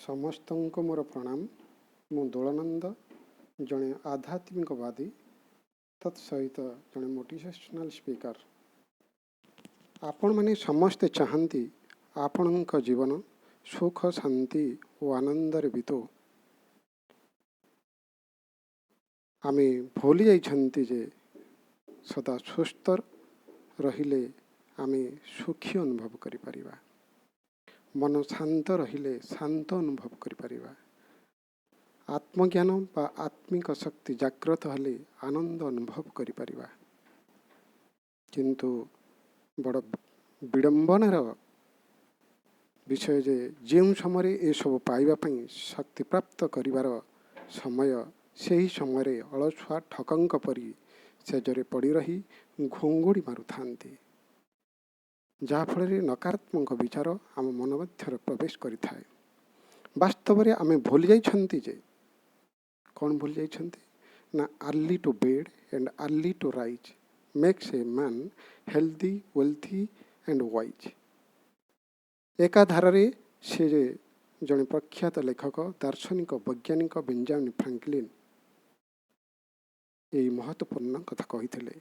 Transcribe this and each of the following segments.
ସମସ୍ତଙ୍କୁ ମୋର ପ୍ରଣାମ। ମୁଁ ଦୋଳନନ୍ଦ, ଜଣେ ଆଧ୍ୟାତ୍ମିକବାଦୀ, ତତ୍ ସହିତ ଜଣେ ମୋଟିଭେସନାଲ ସ୍ପିକର। ଆପଣମାନେ ସମସ୍ତେ ଚାହାନ୍ତି ଆପଣଙ୍କ ଜୀବନ ସୁଖ, ଶାନ୍ତି ଓ ଆନନ୍ଦରେ ବିତୁ। ଆମେ ଭୁଲି ଯାଇଛନ୍ତି ଯେ ସଦା ସୁସ୍ଥ ରହିଲେ ଆମେ ସୁଖୀ ଅନୁଭବ କରିପାରିବା। ମନ ଶାନ୍ତ ରହିଲେ ଶାନ୍ତ ଅନୁଭବ କରିପାରିବା। ଆତ୍ମଜ୍ଞାନ ବା ଆତ୍ମିକ ଶକ୍ତି ଜାଗ୍ରତ ହେଲେ ଆନନ୍ଦ ଅନୁଭବ କରିପାରିବା। କିନ୍ତୁ ବଡ଼ ବିଡ଼ମ୍ବନାର ବିଷୟ ଯେ ଯେଉଁ ସମୟରେ ଏସବୁ ପାଇବା ପାଇଁ ଶକ୍ତିପ୍ରାପ୍ତ କରିବାର ସମୟ, ସେହି ସମୟରେ ଅଳସୁଆ ଠକଙ୍କ ପରି ସେଜରେ ପଡ଼ି ରହି ଘୁଙ୍ଗୁଡ଼ି ମାରୁଥାନ୍ତି, ଯାହାଫଳରେ ନକାରାତ୍ମକ ବିଚାର ଆମ ମନ ମଧ୍ୟରେ ପ୍ରବେଶ କରିଥାଏ। ବାସ୍ତବରେ ଆମେ ଭୁଲି ଯାଇଛନ୍ତି ଯେ କ'ଣ ଭୁଲି ଯାଇଛନ୍ତି ନା early to bed and early to rise makes a man healthy, wealthy and wise. ଏକା ଧାରାରେ ସେ ଜଣେ ପ୍ରଖ୍ୟାତ ଲେଖକ, ଦାର୍ଶନିକ, ବୈଜ୍ଞାନିକ ବେଞ୍ଜାମିନ୍ ଫ୍ରାଙ୍କଲିନ୍ ଏହି ମହତ୍ତ୍ୱପୂର୍ଣ୍ଣ କଥା କହିଥିଲେ।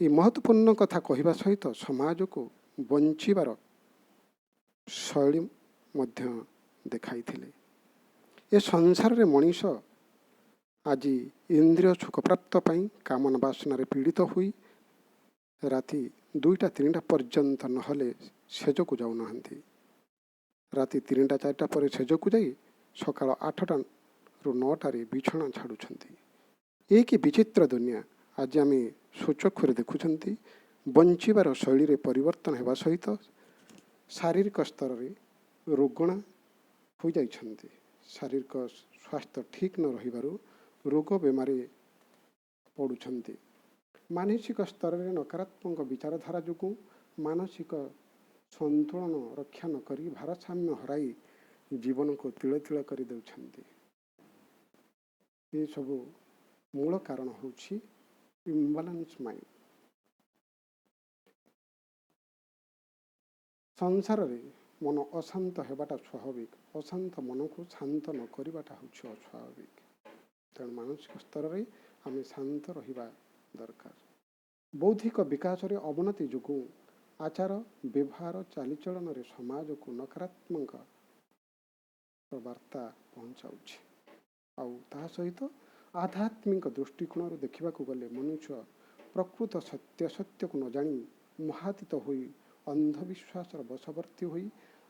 ଏହି ମହତ୍ତ୍ୱପୂର୍ଣ୍ଣ କଥା କହିବା ସହିତ ସମାଜକୁ ବଞ୍ଚିବାର ଶୈଳୀ ମଧ୍ୟ ଦେଖାଇଥିଲେ। ଏ ସଂସାରରେ ମଣିଷ ଆଜି ଇନ୍ଦ୍ରିୟ ସୁଖପ୍ରାପ୍ତ ପାଇଁ କାମନା ବାସନାରେ ପୀଡ଼ିତ ହୋଇ ରାତି 2ଟା 3ଟା ପର୍ଯ୍ୟନ୍ତ ନହେଲେ ସେଜକୁ ଯାଉନାହାନ୍ତି। ରାତି 3ଟା 4ଟା ପରେ ସେଜକୁ ଯାଇ ସକାଳ 8ଟାରୁ 9ଟାରେ ବିଛଣା ଛାଡ଼ୁଛନ୍ତି। ଏ କି ବିଚିତ୍ର ଦୁନିଆ! ଆଜି ଆମେ ସୁଚକ୍ଷୁରେ ଦେଖୁଛନ୍ତି ବଞ୍ଚିବାର ଶୈଳୀରେ ପରିବର୍ତ୍ତନ ହେବା ସହିତ ଶାରୀରିକ ସ୍ତରରେ ରୋଗଣା ହୋଇଯାଇଛନ୍ତି। ଶାରୀରିକ ସ୍ୱାସ୍ଥ୍ୟ ଠିକ୍ ନ ରହିବାରୁ ରୋଗ ବେମାରୀ ପଡ଼ୁଛନ୍ତି। ମାନସିକ ସ୍ତରରେ ନକାରାତ୍ମକ ବିଚାରଧାରା ଯୋଗୁଁ ମାନସିକ ସନ୍ତୁଳନ ରକ୍ଷା ନ କରି ଭାରସାମ୍ୟ ହରାଇ ଜୀବନକୁ ତିଳ ତିଳ କରି ଦେଉଛନ୍ତି। ଏସବୁ ମୂଳ କାରଣ ହେଉଛି ଇମ୍ବାଲାନ୍ସ ମାଇଣ୍ଡ। ସଂସାରରେ ମନ ଅଶାନ୍ତ ହେବାଟା ସ୍ୱାଭାବିକ। ଅଶାନ୍ତ ମନକୁ ଶାନ୍ତ ନ କରିବାଟା ହେଉଛି ଅସ୍ୱାଭାବିକ। ତେଣୁ ମାନସିକ ସ୍ତରରେ ଆମେ ଶାନ୍ତ ରହିବା ଦରକାର। ବୌଦ୍ଧିକ ବିକାଶରେ ଅବନତି ଯୋଗୁଁ ଆଚାର, ବ୍ୟବହାର, ଚାଲିଚଳନରେ ସମାଜକୁ ନକାରାତ୍ମକ ବାର୍ତ୍ତା ପହଞ୍ଚାଉଛି। ଆଉ ତାହା ସହିତ ଆଧ୍ୟାତ୍ମିକ ଦୃଷ୍ଟିକୋଣରୁ ଦେଖିବାକୁ ଗଲେ ମନୁଷ୍ୟ ପ୍ରକୃତ ସତ୍ୟକୁ ନ ଜାଣି ମୋହାତୀତ ହୋଇ ଅନ୍ଧବିଶ୍ୱାସର ବଶବର୍ତ୍ତୀ ହୋଇ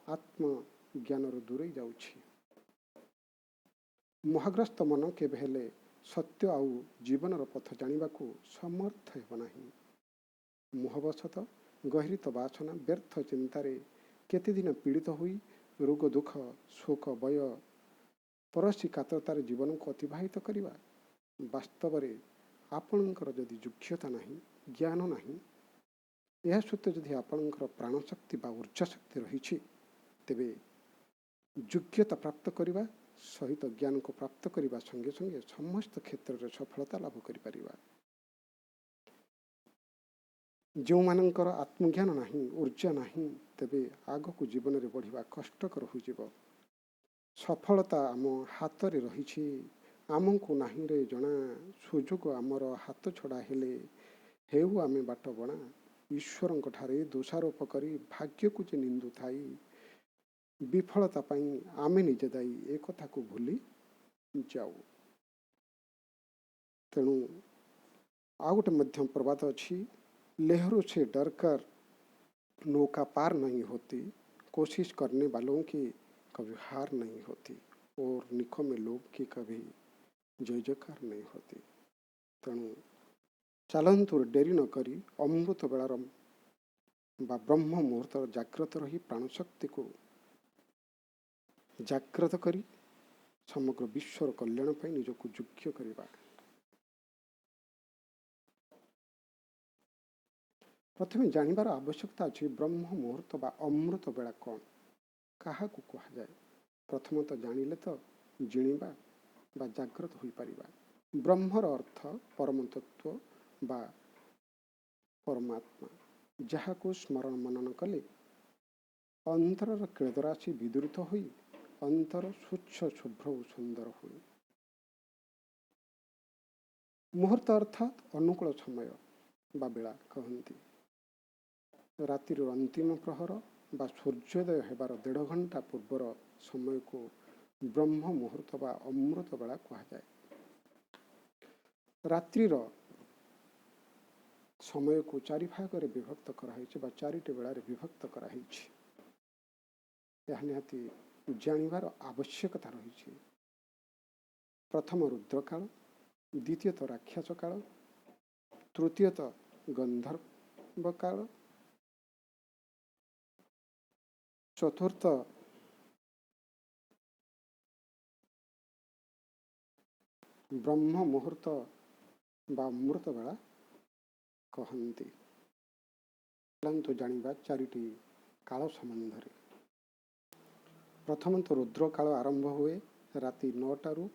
ଆତ୍ମଜ୍ଞାନରୁ ଦୂରେଇ ଯାଉଛି। ମୋହଗ୍ରସ୍ତ ମନ କେବେ ହେଲେ ସତ୍ୟ ଆଉ ଜୀବନର ପଥ ଜାଣିବାକୁ ସମର୍ଥ ହେବ ନାହିଁ। ମୋହବଶତଃ ଗର୍ହିତ ବାସନା, ବ୍ୟର୍ଥ ଚିନ୍ତାରେ କେତେଦିନ ପୀଡ଼ିତ ହୋଇ ରୋଗ, ଦୁଃଖ, ଶୋକ, ଭୟ, ପରଶ୍ରୀ କାତରତାରେ ଜୀବନକୁ ଅତିବାହିତ କରିବା। ବାସ୍ତବରେ ଆପଣଙ୍କର ଯଦି ଯୋଗ୍ୟତା ନାହିଁ, ଜ୍ଞାନ ନାହିଁ, ଏହା ସତ୍ତ୍ୱେ ଯଦି ଆପଣଙ୍କର ପ୍ରାଣଶକ୍ତି ବା ଉର୍ଜା ଶକ୍ତି ରହିଛି, ତେବେ ଯୋଗ୍ୟତା ପ୍ରାପ୍ତ କରିବା ସହିତ ଜ୍ଞାନକୁ ପ୍ରାପ୍ତ କରିବା ସଙ୍ଗେ ସଙ୍ଗେ ସମସ୍ତ କ୍ଷେତ୍ରରେ ସଫଳତା ଲାଭ କରିପାରିବା। ଯେଉଁମାନଙ୍କର ଆତ୍ମଜ୍ଞାନ ନାହିଁ, ଉର୍ଜା ନାହିଁ, ତେବେ ଆଗକୁ ଜୀବନରେ ବଢ଼ିବା କଷ୍ଟକର ହୋଇଯିବ। ସଫଳତା ଆମ ହାତରେ ରହିଛି, ଆମକୁ ନାହିଁରେ ଜଣା। ସୁଯୋଗ ଆମର ହାତ ଛଡ଼ା ହେଲେ ହେଉ ଆମେ ବାଟ ବଣା। ଈଶ୍ୱରଙ୍କ ଠାରେ ଦୋଷାରୋପ କରି ଭାଗ୍ୟକୁ ଯେ ନିନ୍ଦୁଥାଇ, ବିଫଳତା ପାଇଁ ଆମେ ନିଜେ ଦାୟୀ, ଏ କଥାକୁ ଭୁଲି ଯାଉ। ତେଣୁ ଆଉ ଗୋଟେ ମଧ୍ୟ ପ୍ରବାଦ ଅଛି, लहरों से डरकर नौका पार नहीं होती, कोशिश करने वालों की कभी हार नहीं होती, और निकम्मे लोग की कभी जय जयकार नहीं होती। तेणु ଚାଲନ୍ତୁ ଡେରି ନ କରି ଅମୃତ ବେଳାର ବା ବ୍ରହ୍ମ ମୁହୂର୍ତ୍ତର ଜାଗ୍ରତ ରହି ପ୍ରାଣଶକ୍ତିକୁ ଜାଗ୍ରତ କରି ସମଗ୍ର ବିଶ୍ୱର କଲ୍ୟାଣ ପାଇଁ ନିଜକୁ ଯୋଗ୍ୟ କରିବା। ପ୍ରଥମେ ଜାଣିବାର ଆବଶ୍ୟକତା ଅଛି ବ୍ରହ୍ମ ମୁହୂର୍ତ୍ତ ବା ଅମୃତ ବେଳା କ'ଣ, କାହାକୁ କୁହାଯାଏ। ପ୍ରଥମତଃ ଜାଣିଲେ ତ ଜିଣିବା ବା ଜାଗ୍ରତ ହୋଇପାରିବା। ବ୍ରହ୍ମର ଅର୍ଥ ପରମ ତତ୍ତ୍ୱ ବା ପରମାତ୍ମା, ଯାହାକୁ ସ୍ମରଣ ମନନ କଲେ ଅନ୍ତରର କ୍ଳେଦରାଶି ବିଦୂରିତ ହୋଇ ଅନ୍ତର ସ୍ୱଚ୍ଛ ଶୁଭ୍ର ଓ ସୁନ୍ଦର ହୁଏ। ମୁହୂର୍ତ୍ତ ଅର୍ଥାତ୍ ଅନୁକୂଳ ସମୟ ବା ବେଳା କହନ୍ତି। ରାତିର ଅନ୍ତିମ ପ୍ରହର ବା ସୂର୍ଯ୍ୟୋଦୟ ହେବାର 1.5 ଘଣ୍ଟା ପୂର୍ବର ସମୟକୁ ବ୍ରହ୍ମ ମୁହୂର୍ତ୍ତ ବା ଅମୃତ ବେଳା କୁହାଯାଏ। ରାତ୍ରିର ସମୟକୁ 4 ଭାଗରେ ବିଭକ୍ତ କରାଯାଇଛି ବା 4ଟି ବେଳାରେ ବିଭକ୍ତ କରାଯାଇଛି। ଏହା ନିହାତି ଜାଣିବାର ଆବଶ୍ୟକତା ରହିଛି। ପ୍ରଥମ ରୁଦ୍ରକାଳ, ଦ୍ୱିତୀୟତଃ ରାକ୍ଷସ କାଳ, ତୃତୀୟତଃ ଗନ୍ଧର୍ବ କାଳ, ଚତୁର୍ଥ ବ୍ରହ୍ମ ମୁହୂର୍ତ୍ତ ବା ଅମୃତ ବେଳା କହନ୍ତି। ଚାଲନ୍ତୁ ଜାଣିବା 4ଟି କାଳ ସମ୍ବନ୍ଧରେ। ପ୍ରଥମତଃ ରୁଦ୍ରକାଳ ଆରମ୍ଭ ହୁଏ ରାତି 9ଟାରୁ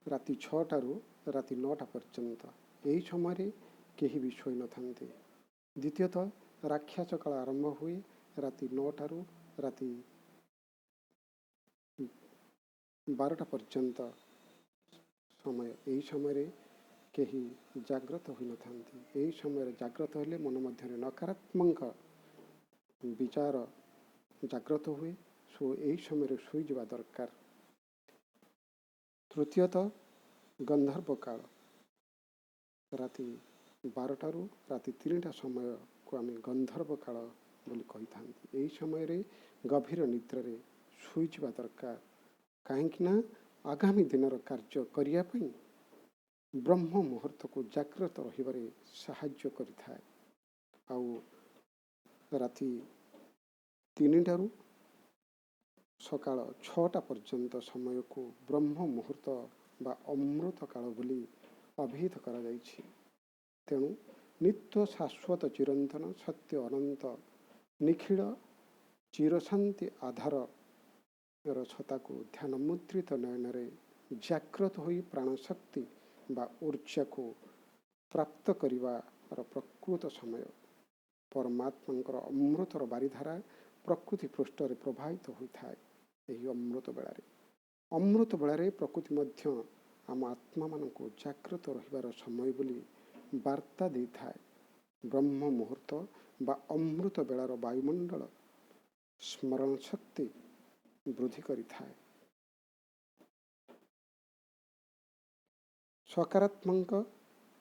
ରାତି 6ଟାରୁ ରାତି 9ଟା ପର୍ଯ୍ୟନ୍ତ। ଏହି ସମୟରେ କେହି ବି ଶୋଇନଥାନ୍ତି। ଦ୍ୱିତୀୟତଃ ରାକ୍ଷସ କାଳ ଆରମ୍ଭ ହୁଏ ରାତି 9ଟାରୁ ରାତି 12ଟା ପର୍ଯ୍ୟନ୍ତ ସମୟ। ଏହି ସମୟରେ କେହି ଜାଗ୍ରତ ହୋଇନଥାନ୍ତି। ଏହି ସମୟରେ ଜାଗ୍ରତ ହେଲେ ମନ ମଧ୍ୟରେ ନକାରାତ୍ମକ ବିଚାର ଜାଗ୍ରତ ହୁଏ। ଏହି ସମୟରେ ଶୋଇଯିବା ଦରକାର। ତୃତୀୟତଃ ଗନ୍ଧର୍ବ କାଳ, ରାତି 12ଟାରୁ ରାତି 3ଟା ସମୟକୁ ଆମେ ଗନ୍ଧର୍ବ କାଳ ବୋଲି କହିଥାନ୍ତି। ଏହି ସମୟରେ ଗଭୀର ନିଦ୍ରାରେ ଶୋଇଯିବା ଦରକାର। କାହିଁକି ନା ଆଗାମୀ ଦିନର କାର୍ଯ୍ୟ କରିବା ପାଇଁ ବ୍ରହ୍ମ ମୁହୂର୍ତ୍ତକୁ ଜାଗ୍ରତ ରହିବାରେ ସାହାଯ୍ୟ କରିଥାଏ। ଆଉ ରାତି 3ଟାରୁ ସକାଳ 6ଟା ପର୍ଯ୍ୟନ୍ତ ସମୟକୁ ବ୍ରହ୍ମ ମୁହୂର୍ତ୍ତ ବା ଅମୃତ କାଳ ବୋଲି ଅଭିହିତ କରାଯାଇଛି। ତେଣୁ ନିତ୍ୟ ଶାଶ୍ୱତ ଚିରନ୍ତନ ସତ୍ୟ ଅନନ୍ତ ନିଖିଳ ଚିରଶାନ୍ତି ଆଧାରର ଛତାକୁ ଧ୍ୟାନ ମୁଦ୍ରିତ ନୟନରେ ଜାଗ୍ରତ ହୋଇ ପ୍ରାଣଶକ୍ତି ବା ଊର୍ଜାକୁ ପ୍ରାପ୍ତ କରିବାର ପ୍ରକୃତ ସମୟ। ପରମାତ୍ମାଙ୍କର ଅମୃତର ବାରିଧାରା ପ୍ରକୃତି ପୃଷ୍ଠରେ ପ୍ରବାହିତ ହୋଇଥାଏ। ଏହି ଅମୃତ ବେଳାରେ ପ୍ରକୃତି ମଧ୍ୟ ଆମ ଆତ୍ମାମାନଙ୍କୁ ଜାଗ୍ରତ ରହିବାର ସମୟ ବୋଲି ବାର୍ତ୍ତା ଦେଇଥାଏ। ବ୍ରହ୍ମ ମୁହୂର୍ତ୍ତ ବା ଅମୃତ ବେଳାର ବାୟୁମଣ୍ଡଳ ସ୍ମରଣ ଶକ୍ତି ବୃଦ୍ଧି କରିଥାଏ। ସକାରାତ୍ମକ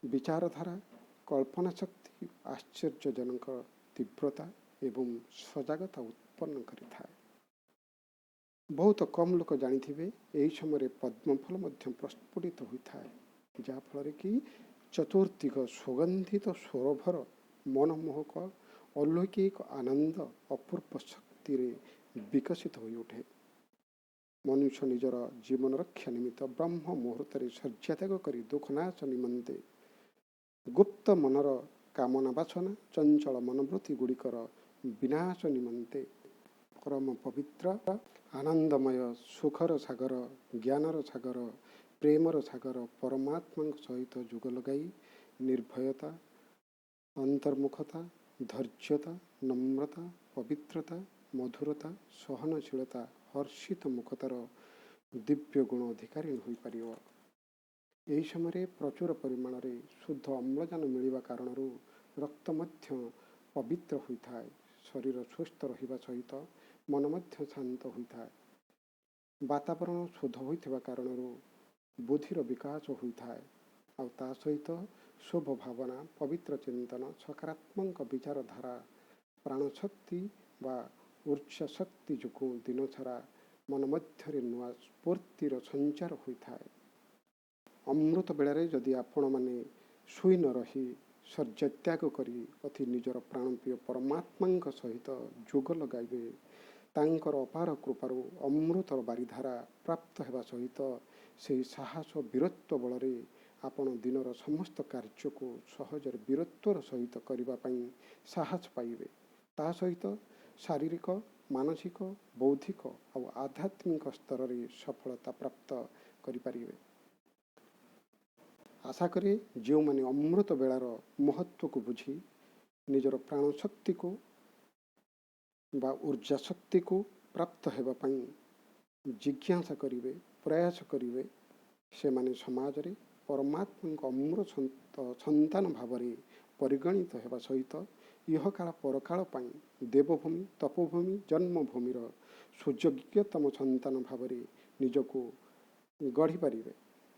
ବିଚାରଧାରା, କଳ୍ପନା ଶକ୍ତି, ଆଶ୍ଚର୍ଯ୍ୟଜନକ ତୀବ୍ରତା ଏବଂ ସଜାଗତା ଉତ୍ପନ୍ନ କରିଥାଏ। ବହୁତ କମ୍ ଲୋକ ଜାଣିଥିବେ ଏହି ସମୟରେ ପଦ୍ମଫୁଲ ମଧ୍ୟ ପ୍ରସ୍ଫୁଟିତ ହୋଇଥାଏ, ଯାହାଫଳରେ କି ଚତୁର୍ଦିଗ ସୁଗନ୍ଧିତ ସୌରଭର ମନମୋହକ ଅଲୌକିକ ଆନନ୍ଦ ଅପୂର୍ବ ଶକ୍ତିରେ ବିକଶିତ ହୋଇଉଠେ। ମନୁଷ୍ୟ ନିଜର ଜୀବନ ରକ୍ଷା ନିମିତ୍ତ ବ୍ରହ୍ମ ମୁହୂର୍ତ୍ତରେ ଶଯ୍ୟାତ୍ୟାଗ କରି ଦୁଃଖନାଶ ନିମନ୍ତେ ଗୁପ୍ତ ମନର କାମନା ବାସନା ଚଞ୍ଚଳ ମନୋବୃତ୍ତି ଗୁଡ଼ିକର ବିନାଶ ନିମନ୍ତେ ପରମ ପବିତ୍ର ଆନନ୍ଦମୟ ସୁଖର ସାଗର, ଜ୍ଞାନର ସାଗର, ପ୍ରେମର ସାଗର ପରମାତ୍ମାଙ୍କ ସହିତ ଯୋଗ ଲଗାଇ ନିର୍ଭୟତା, ଅନ୍ତର୍ମୁଖତା, ଧୈର୍ଯ୍ୟତା, ନମ୍ରତା, ପବିତ୍ରତା, ମଧୁରତା, ସହନଶୀଳତା, ହର୍ଷିତ ମୁଖତାର ଦିବ୍ୟ ଗୁଣ ଅଧିକାରୀ ହୋଇପାରିବ। ଏହି ସମୟରେ ପ୍ରଚୁର ପରିମାଣରେ ଶୁଦ୍ଧ ଅମ୍ଳଜାନ ମିଳିବା କାରଣରୁ ରକ୍ତ ମଧ୍ୟ ପବିତ୍ର ହୋଇଥାଏ। ଶରୀର ସୁସ୍ଥ ରହିବା ସହିତ ମନ ମଧ୍ୟ ଶାନ୍ତ ହୋଇଥାଏ। ବାତାବରଣ ଶୁଦ୍ଧ ହୋଇଥିବା କାରଣରୁ ବୁଦ୍ଧିର ବିକାଶ ହୋଇଥାଏ। ଆଉ ତା ସହିତ ଶୁଭ ଭାବନା, ପବିତ୍ର ଚିନ୍ତନ, ସକାରାତ୍ମକ ବିଚାରଧାରା, ପ୍ରାଣଶକ୍ତି ବା ଊର୍ଜା ଶକ୍ତି ଯୋଗୁଁ ଦିନସାରା ମନ ମଧ୍ୟରେ ନୂଆ ସ୍ଫୂର୍ତ୍ତିର ସଞ୍ଚାର ହୋଇଥାଏ। ଅମୃତ ବେଳାରେ ଯଦି ଆପଣମାନେ ଶୋଇ ନ ରହି ଶଯ୍ୟାତ୍ୟାଗ କରି ଅତି ନିଜର ପ୍ରାଣପ୍ରିୟ ପରମାତ୍ମାଙ୍କ ସହିତ ଯୋଗ ଲଗାଇବେ, ତାଙ୍କର ଅପାର କୃପାରୁ ଅମୃତର ବାରିଧାରା ପ୍ରାପ୍ତ ହେବା ସହିତ ସେହି ସାହସ ବୀରତ୍ୱ ବଳରେ ଆପଣ ଦିନର ସମସ୍ତ କାର୍ଯ୍ୟକୁ ସହଜରେ ବୀରତ୍ୱର ସହିତ କରିବା ପାଇଁ ସାହସ ପାଇବେ। ତା ସହିତ ଶାରୀରିକ, ମାନସିକ, ବୌଦ୍ଧିକ ଆଉ ଆଧ୍ୟାତ୍ମିକ ସ୍ତରରେ ସଫଳତା ପ୍ରାପ୍ତ କରିପାରିବେ। ଆଶା କରେ ଯେଉଁମାନେ ଅମୃତ ବେଳାର ମହତ୍ତ୍ୱକୁ ବୁଝି ନିଜର ପ୍ରାଣଶକ୍ତିକୁ बा ऊर्जा शक्ति को प्राप्त हेबा पई जिज्ञासा करिवे, प्रयास करिवे, से माने समाज रे परमात्मा अमूल संतान भाव परिगणित हेबा सहित इह काल परकाल पई देवभूमि तपोभूमि जन्मभूमिर सुयोग्यतम संतान भाव निजको गढ़ी पारिबे।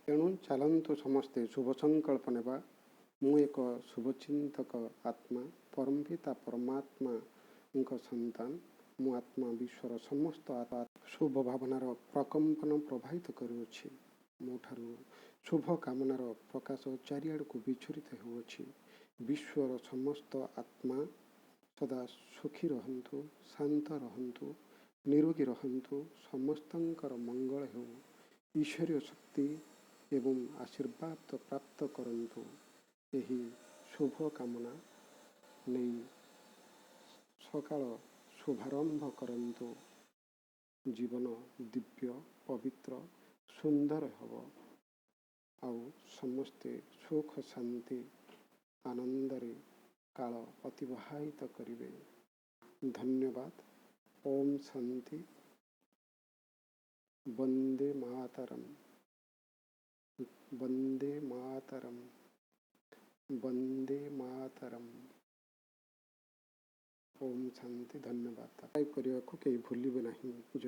तेणु चलन्तु समस्ते शुभ संकल्प नेबा। मु एक शुभचिंतक आत्मा, परमपिता परमात्मा संतान। मु आत्मा विश्वर समस्त शुभ भावनार प्रकंपन प्रभावित करुछि। मोठारु शुभ कामनार प्रकाश चारिआड़ को विचुरित होउछि। विश्वर समस्त आत्मा सदा सुखी रहंतु, शांत रहंतु, निरोगी रहंतु, समस्तंकर मंगल हो, ईश्वरीय शक्ति एवं आशीर्वाद प्राप्त करंतु। यही शुभ कामना नहीं सकाळ शुभारंभ करंतु। जीवन दिव्य पवित्र सुंदर हब आउ समस्ते सुख शांति आनंदरे काल अतिबाहित करिवे। धन्यवाद। ओम शांति। वंदे मातरम, वंदे मातरम, वंदे मातरम। ओम शांति। धन्यवाद। सब्सक्राइब करने को कहीं भूलिबे नहीं। जय।